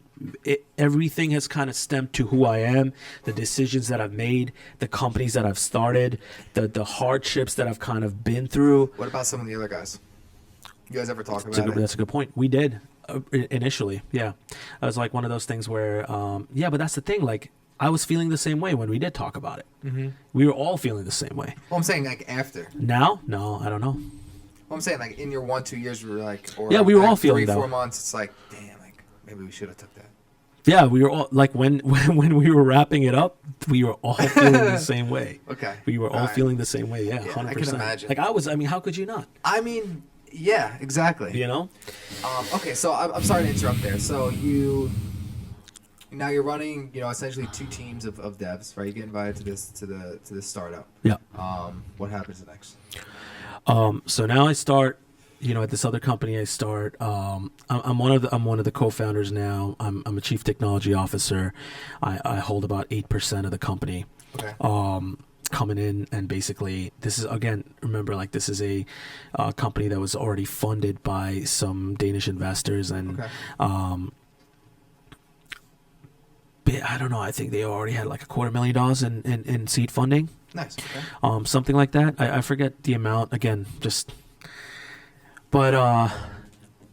everything has kind of stemmed to who I am, the decisions that I've made, the companies that I've started, the hardships that I've kind of been through. What about some of the other guys? You guys ever talk about it? That's a good point. We did initially, yeah. It was like one of those things where, but that's the thing. Like, I was feeling the same way when we did talk about it. Mm-hmm. We were all feeling the same way. Well, I'm saying like after. Now? No, I don't know. Well, I'm saying like in your 1-2 years, we were like, or Yeah, we were like all feeling 3-4 that. months. It's like, damn, like maybe we should have took that. Yeah, we were all like when we were wrapping it up, we were all feeling the same way. Okay. We were all All right. feeling the same way. Yeah, Yeah, 100%. I can imagine. Like I mean, how could you not? I mean, yeah, exactly. You know? Okay, so I'm sorry to interrupt there. So now you're running, essentially 2 teams of devs, right? You get invited to this startup. Yeah. What happens next? So now I start, at this other company. I start. I'm one of the co-founders now. I'm a chief technology officer. I hold about 8% of the company. Okay. Coming in, and basically this is, again, remember, like, this is a company that was already funded by some Danish investors, and Okay. I don't know. I think they already had like $250,000 in seed funding. Nice. Okay. Something like that. I forget the amount again. But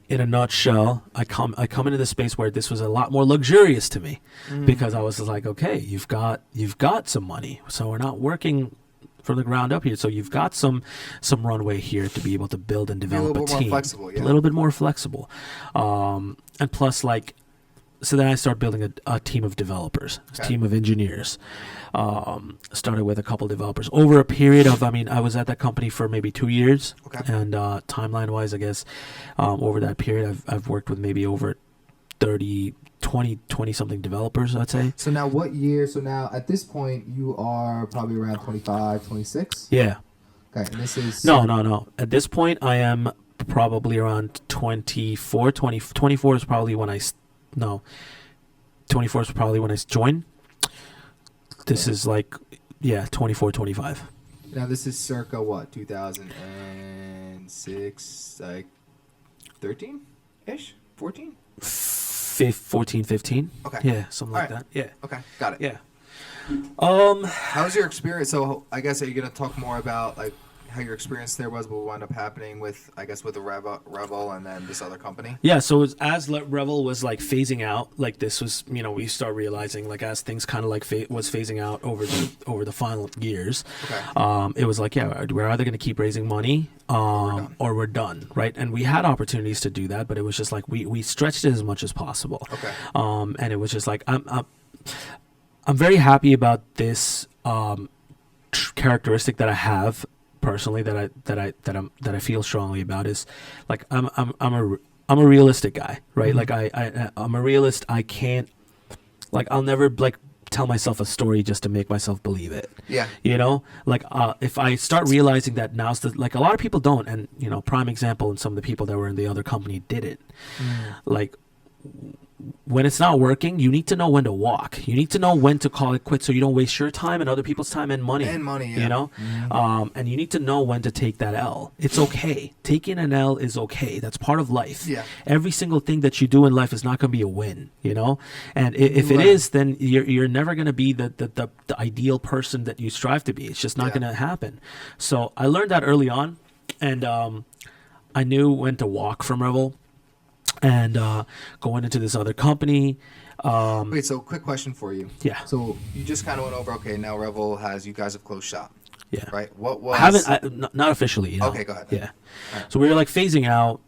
in a nutshell, I come into the space where this was a lot more luxurious to me, because I was like, okay, you've got some money, so we're not working from the ground up here. So you've got some runway here to be able to build and develop a little bit more team. flexible, yeah. A little bit more flexible, and plus, like. So then I start building a team of developers, a Okay. team of engineers. Started with a couple developers over a period of, I was at that company for maybe 2 years. Okay. And timeline-wise, I guess, over that period, I've worked with maybe over 20-something developers, I'd say. So now what year? So now at this point, you are probably around 25, 26? Yeah. Okay, and this is... No. At this point, I am probably around 24. 24 is probably when 24 is probably when I joined. This is like, 24, 25. Now this is circa what, 2006, like 13-ish? 14? 14, 15. Okay. Yeah, something like Alright. that. Yeah. Okay, got it. Yeah. How's your experience? So I guess, are you going to talk more about like how your experience there was, what wound up happening with the Revel and then this other company? Yeah, so as Revel was like phasing out, like this was, we start realizing, like, as things kind of like was phasing out over the final years, Okay. it was like, we're either going to keep raising money or we're done, right? And we had opportunities to do that, but it was just like we stretched it as much as possible. Okay. And it was just like I'm very happy about this characteristic that I have personally, that I feel strongly about, is like I'm a realistic guy, right? Mm-hmm. Like I'm a realist. I can't, like, I'll never like tell myself a story just to make myself believe it. Yeah. Like if I start realizing that now's like, a lot of people don't, and prime example, and some of the people that were in the other company did it. Like, when it's not working, you need to know when to walk. You need to know when to call it quits, so you don't waste your time and other people's time and money. Yeah. Mm-hmm. And you need to know when to take that L. It's okay. Taking an L is okay. That's part of life. Yeah. Every single thing that you do in life is not going to be a win. And if it Right. is, then you're never going to be the ideal person that you strive to be. It's just not going to happen. So I learned that early on, and I knew when to walk from Revel. And going into this other company. Wait, so quick question for you. Yeah. So you just kind of went over, okay, now Revel you guys have closed shop. Yeah. Right? What was... Not officially. Okay, go ahead. Yeah. Alright. So we were like phasing out.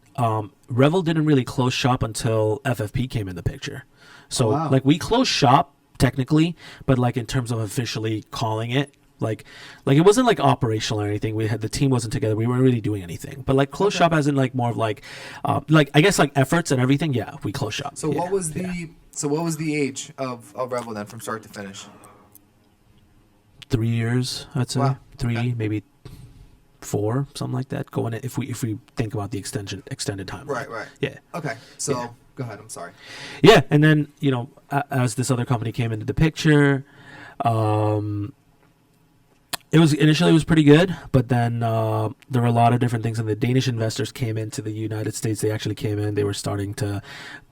Revel didn't really close shop until FFP came in the picture. So wow. like we closed shop technically, but like in terms of officially calling it, like it wasn't like operational or anything. The team wasn't together. We weren't really doing anything. But like close shop as in like more of like I guess like efforts and everything. Yeah, we closed shop. So Yeah, what was yeah. the age of Revel then, from start to finish? 3 years, I'd say. Wow. 3, Okay. maybe 4, something like that. Going if we think about the extended time. Right. Yeah. Okay. So Yeah. go ahead. I'm sorry. Yeah, and then as this other company came into the picture, it was pretty good, but then there were a lot of different things, and the Danish investors came into the United States. They actually came in. They were starting to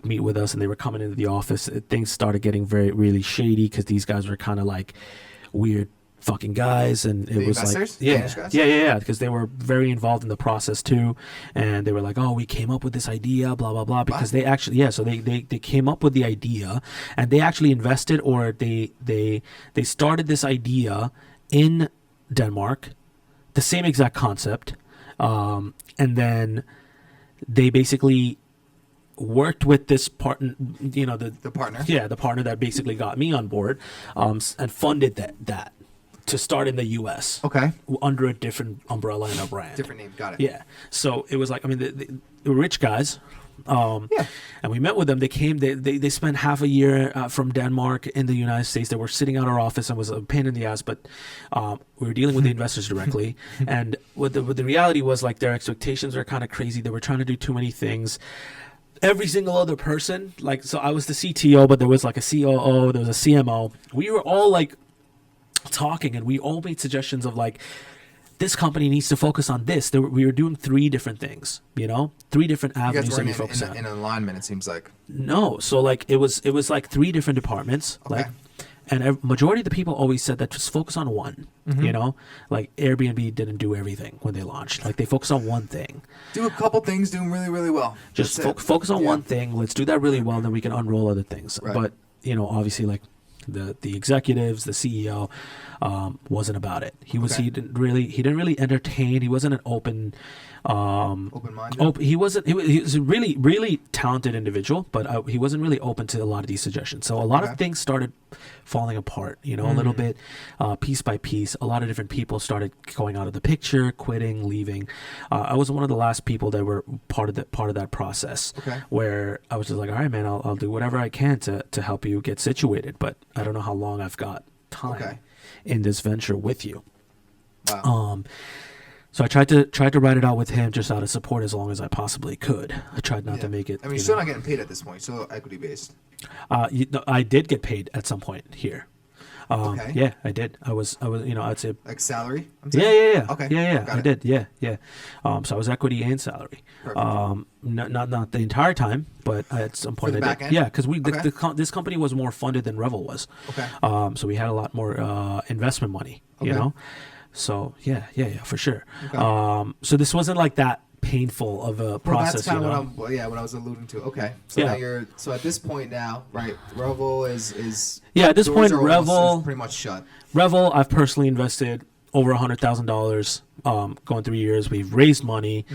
meet with us, and they were coming into the office. Things started getting really shady, because these guys were kind of like weird fucking guys, and it The was investors? like Danish guys? yeah, because they were very involved in the process too, and they were like, oh, we came up with this idea, blah blah blah, because they actually so they came up with the idea, and they actually invested, or they started this idea in Denmark, the same exact concept, And then they basically worked with this partner, the partner. Yeah, the partner that basically got me on board, and funded that to start in the U.S. Okay. under a different umbrella and a brand. Different name. Got it. Yeah. So it was like, I mean, the rich guys. And we met with them. They came. They spent half a year from Denmark in the United States. They were sitting out our office and was a pain in the ass. But we were dealing with the investors directly. And what the reality was, like, their expectations were kind of crazy. They were trying to do too many things. Every single other person, like, so I was the CTO, but there was like a COO, there was a CMO. We were all like talking, and we all made suggestions of like, this company needs to focus on this. We were doing 3 different things, 3 different avenues that we focus on. In alignment, it seems like. No, so like it was like 3 different departments, Okay. and majority of the people always said that just focus on one. Like Airbnb didn't do everything when they launched. Like they focus on one thing. Do a couple things, do them really, really well. Just focus on one thing. Let's do that really well, and then we can unroll other things. Right. But obviously, like the executives, the CEO, wasn't about it. He didn't really entertain. He wasn't an open-minded. He was a really, really talented individual, but he wasn't really open to a lot of these suggestions. So a lot of things started falling apart, a little bit, piece by piece. A lot of different people started going out of the picture, quitting, leaving. I was one of the last people that were part of that process, where I was just like, all right, man, I'll do whatever I can to help you get situated, but I don't know how long I've got time in this venture with you. Wow. So I tried to write it out with him just out of support as long as I possibly could. I tried not to make it. I mean, you're still not getting paid at this point. Still equity based. I did get paid at some point here. Yeah, I did. I was. I'd say like salary. Yeah. Okay. Yeah. I did. Yeah. So I was equity and salary. Perfect. Not the entire time, but at some point For the I back did. end? Yeah, because this company was more funded than Revel was. Okay. So we had a lot more investment money. Okay. So yeah, for sure. Okay. So this wasn't like that painful of a process. That's kind of what I was alluding to. Okay. So now so at this point now, right? Revel is at this point Revel is pretty much shut. Revel, I've personally invested over $100,000. Going 3 years, we've raised money.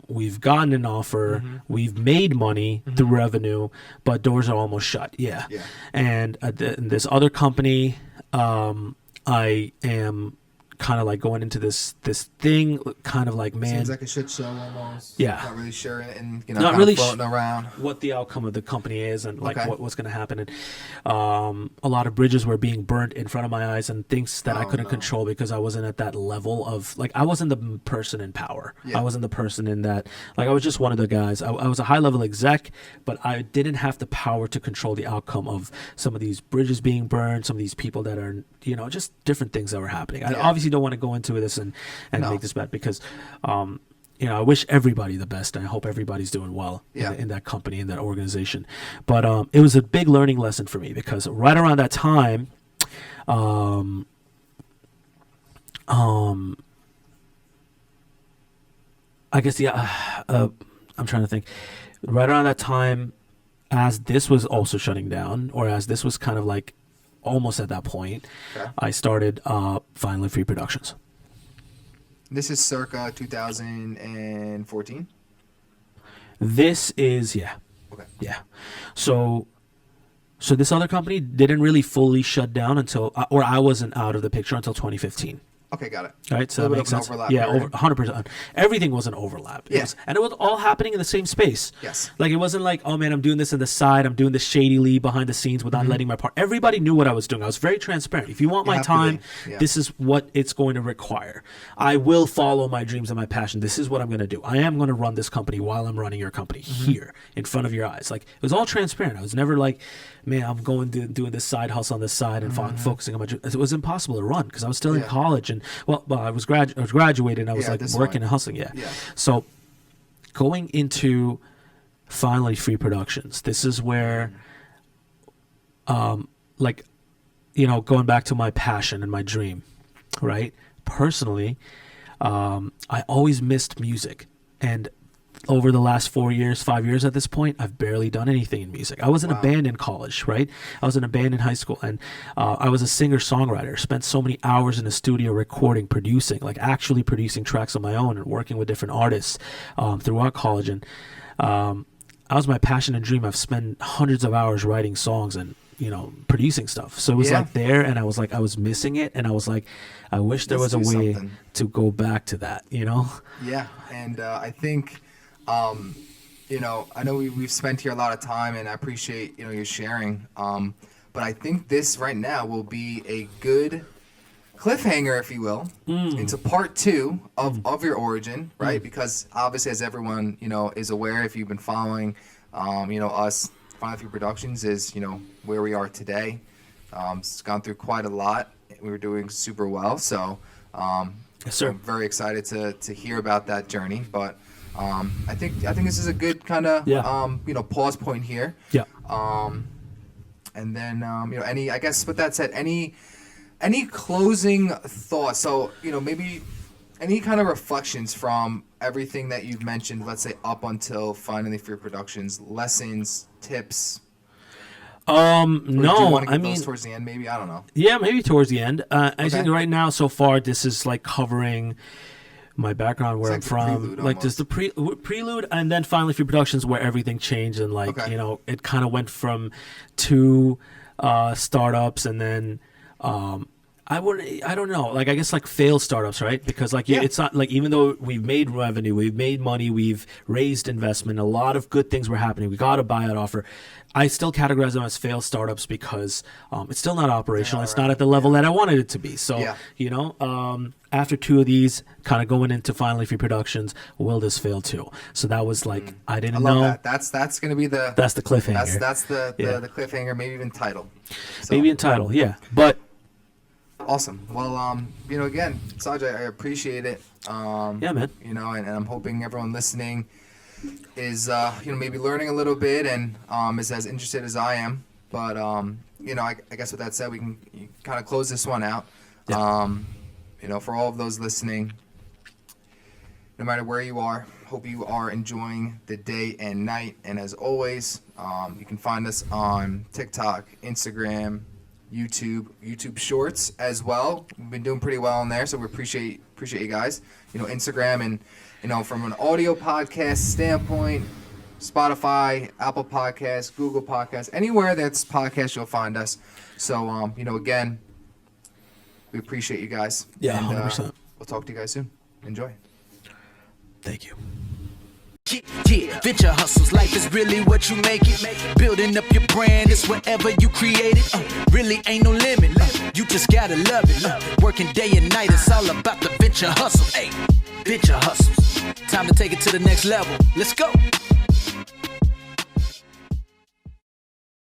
We've gotten an offer. We've made money through revenue, but doors are almost shut. Yeah. And in this other company, I am kind of like going into this thing, kind of like, man, seems like a shit show almost. Yeah. Not really sure, and not really floating around what the outcome of the company is, and like what's going to happen. And a lot of bridges were being burnt in front of my eyes, and things that I couldn't control because I wasn't at that level of, like, I wasn't the person in power. I wasn't the person in that, like, I was just one of the guys. I was a high level exec, but I didn't have the power to control the outcome of some of these bridges being burned, some of these people that are, just different things that were happening. I obviously don't want to go into this and make this bet because I wish everybody the best, and I hope everybody's doing well in that company, in that organization. But it was a big learning lesson for me because right around that time, I guess I'm trying to think. Right around that time, as this was also shutting down, or as this was kind of like almost at that point, I started Finally Free Productions. This is circa 2014? This is, Okay. Yeah. So this other company didn't really fully shut down until, or I wasn't out of the picture until 2015. Okay, got it. All right, so that makes sense. Overlap, yeah, 100%. Everything was an overlap. And it was all happening in the same space. Yes. Like, it wasn't like, oh man, I'm doing this on the side, I'm doing this shadily behind the scenes without letting my part. Everybody knew what I was doing. I was very transparent. If you want my time, this is what it's going to require. I will follow my dreams and my passion. This is what I'm going to do. I am going to run this company while I'm running your company here in front of your eyes. Like, it was all transparent. I was never like, man, I'm going to doing this side hustle on this side and focusing on my dreams. It was impossible to run because I was still in college, and I was graduated, and I was like working and hustling. So going into Finally Free Productions, this is where going back to my passion and my dream, right? Personally, I always missed music, and over the last 5 years at this point, I've barely done anything in music. I was in a band in college, right? I was in a band in high school, and I was a singer-songwriter. Spent so many hours in the studio recording, producing, like actually producing tracks on my own and working with different artists throughout college. And that was my passion and dream. I've spent hundreds of hours writing songs and, you know, producing stuff. So it was like there, and I was like, I was missing it, and I was like, I wish there was a way to go back to that, you know? Yeah, and I think, you know, I know we've spent here a lot of time, and I appreciate, you know, your sharing. But I think this right now will be a good cliffhanger, if you will, into part 2 of your origin, right? Because obviously, as everyone, you know, is aware, if you've been following, you know, us, Final Few Productions is, you know, where we are today. It's gone through quite a lot. We were doing super well, so Yes, sir. I'm very excited to hear about that journey. But I think this is a good kind of you know, pause point here. Yeah. And then you know, I guess with that said, any closing thoughts? So, you know, maybe any kind of reflections from everything that you've mentioned, let's say up until Finally Fear Productions, lessons, tips. No, do you want to I get mean, those towards the end, maybe? I don't know. yeah, maybe towards the end. I think right now, so far, this is like covering my background, where I'm It's like the from, prelude like just the prelude, and then Finally Few Productions, where everything changed, and like you know, it kind of went from 2 startups, and then I don't know, like I guess like failed startups, right? Because like it's not like, even though we've made revenue, we've made money, we've raised investment, a lot of good things were happening. We got a buyout offer. I still categorize them as failed startups because it's still not operational. It's not at the level that I wanted it to be. So you know, after 2 of these, kind of going into Finally Few Productions, will this fail too? So that was like I didn't know. That. That's gonna be the cliffhanger. That's the cliffhanger, maybe even title. So. Maybe in title, yeah. But awesome. Well, you know, again, Saj, I appreciate it. Yeah, man. You know, and I'm hoping everyone listening is, you know, maybe learning a little bit and is as interested as I am. But, you know, I guess with that said, we can kind of close this one out. Yeah. You know, for all of those listening, no matter where you are, hope you are enjoying the day and night. And as always, you can find us on TikTok, Instagram, YouTube Shorts as well. We've been doing pretty well on there, so we appreciate you guys. You know, Instagram, and you know, from an audio podcast standpoint, Spotify, Apple Podcasts, Google Podcasts, anywhere that's podcast, you'll find us. So you know, again, we appreciate you guys. Yeah, and 100%. We'll talk to you guys soon. Enjoy. Thank you. Yeah, venture hustles, life is really what you make it. Building up your brand is whatever you create it. Really ain't no limit. You just gotta love it. Working day and night, it's all about the venture hustle. Hey, venture hustles. Time to take it to the next level. Let's go.